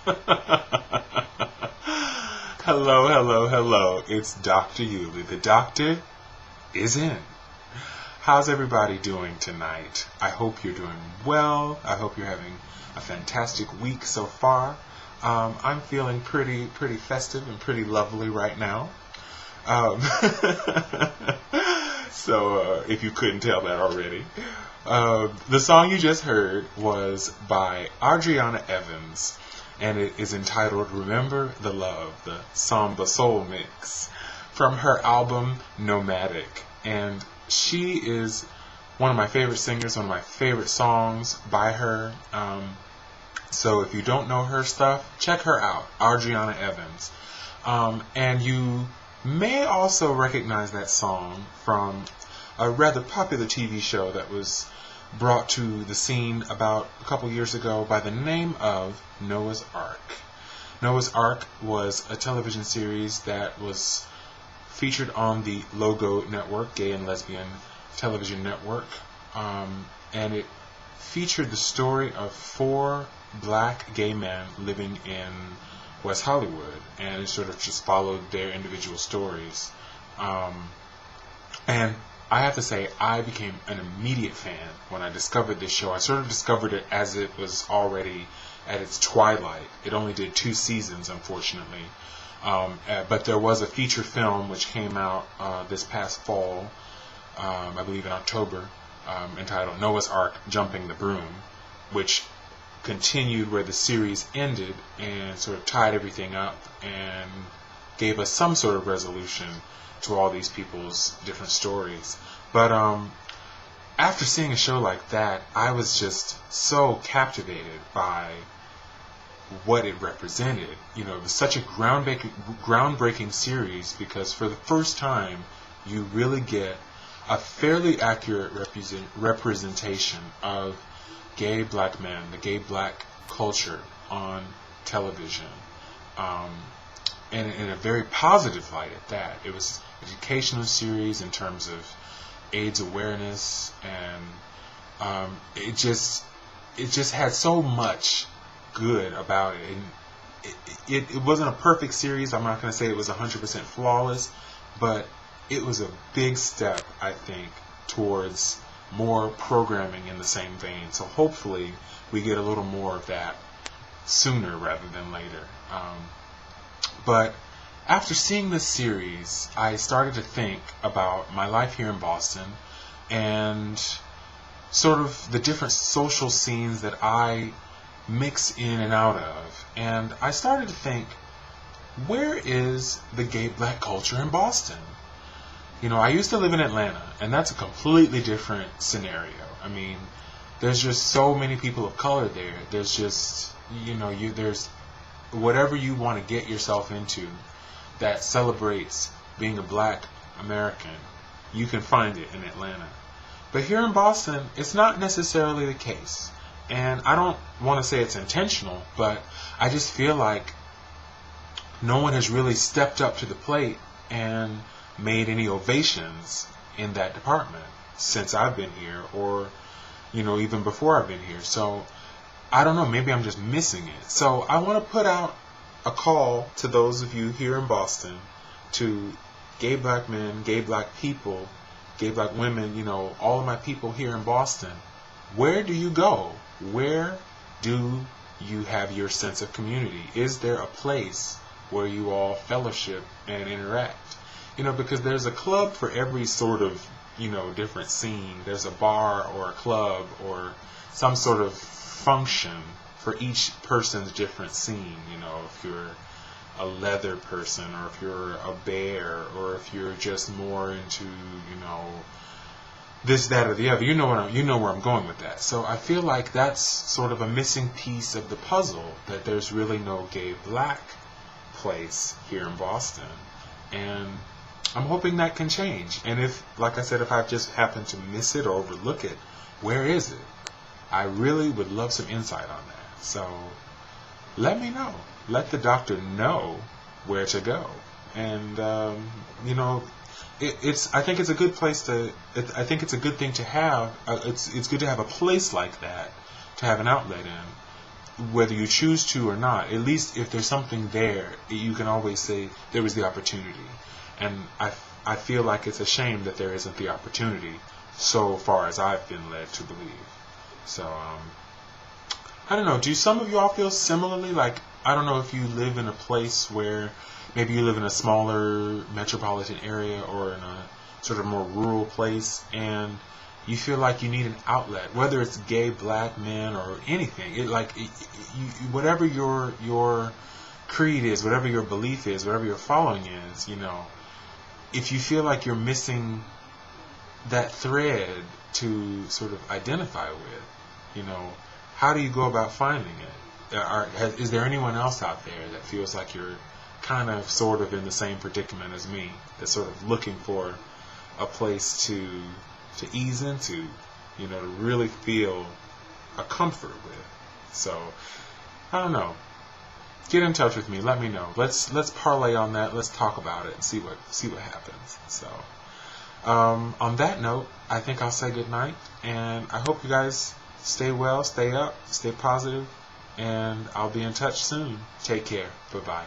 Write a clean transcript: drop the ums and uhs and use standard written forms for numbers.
Hello, hello, hello. It's Dr. Yulee. The doctor is in. How's everybody doing tonight? I hope you're doing well. I hope you're having a fantastic week so far. I'm feeling pretty festive and pretty lovely right now. Um, so if you couldn't tell that already. The song you just heard was by Adriana Evans, and it is entitled Remember the Love, the Samba Soul Mix, from her album Nomadic. And she is one of my favorite singers, one of my favorite songs by her. So if you don't know her stuff, check her out, Adriana Evans. And you may also recognize that song from a rather popular TV show that was brought to the scene about a couple years ago by the name of Noah's Ark. Noah's Ark was a television series that was featured on the Logo Network, gay and lesbian television network, and it featured the story of 4 black gay men living in West Hollywood, and it sort of just followed their individual stories. And I have to say, I became an immediate fan when I discovered this show. I sort of discovered it as it was already at its twilight. It only did 2 seasons, unfortunately. But there was a feature film which came out this past fall, I believe in October, entitled Noah's Ark Jumping the Broom, which continued where the series ended and sort of tied everything up and gave us some sort of resolution to all these people's different stories. But after seeing a show like that, I was just so captivated by what it represented. You know, it was such a groundbreaking series because for the first time you really get a fairly accurate representation of gay black men, the gay black culture on television, and in a very positive light at that. It was an educational series in terms of AIDS awareness, and it just had so much good about it. And it wasn't a perfect series. I'm not going to say it was 100% flawless, but it was a big step, I think, towards more programming in the same vein. So hopefully we get a little more of that sooner rather than later. But after seeing this series, I started to think about my life here in Boston and sort of the different social scenes that I mix in and out of. And I started to think, where is the gay black culture in Boston? You know, I used to live in Atlanta, and that's a completely different scenario. I mean, there's just so many people of color there. There's just, there's whatever you want to get yourself into that celebrates being a black American, you can find it in Atlanta. But here in Boston, it's not necessarily the case. And I don't want to say it's intentional, but I just feel like no one has really stepped up to the plate and made any ovations in that department since I've been here, or even before I've been here. So I don't know, maybe I'm just missing it. So I want to put out a call to those of you here in Boston, to gay black men, gay black people, gay black women, all of my people here in Boston. Where do you go? Where do you have your sense of community? Is there a place where you all fellowship and interact? Because there's a club for every sort of, different scene. There's a bar or a club or some sort of function for each person's different scene. If you're a leather person, or if you're a bear, or if you're just more into, this, that, or the other. You know where I'm going with that. So I feel like that's sort of a missing piece of the puzzle, that there's really no gay black place here in Boston. And I'm hoping that can change. And if, like I said, if I've just happened to miss it or overlook it, where is it? I really would love some insight on that. So let me know. Let the doctor know where to go. And, I think it's a good place to, I think it's a good thing to have. It's good to have a place like that, to have an outlet in. whether you choose to or not, at least if there's something there, you can always say there was the opportunity. And I feel like it's a shame that there isn't the opportunity, so far as I've been led to believe. So, I don't know, do some of y'all feel similarly? Like, I don't know if you live in a place where maybe you live in a smaller metropolitan area or in a sort of more rural place, and you feel like you need an outlet, whether it's gay, black, men, or anything. Whatever your creed is, whatever your belief is, whatever your following is, if you feel like you're missing that thread to sort of identify with, how do you go about finding it? Is there anyone else out there that feels like you're kind of sort of in the same predicament as me, that's sort of looking for a place to ease into, to really feel a comfort with? So, I don't know. Get in touch with me. Let me know. Let's parlay on that. Let's talk about it and see what happens. So, on that note, I think I'll say good night, and I hope you guys stay well, stay up, stay positive, and I'll be in touch soon. Take care. Bye-bye.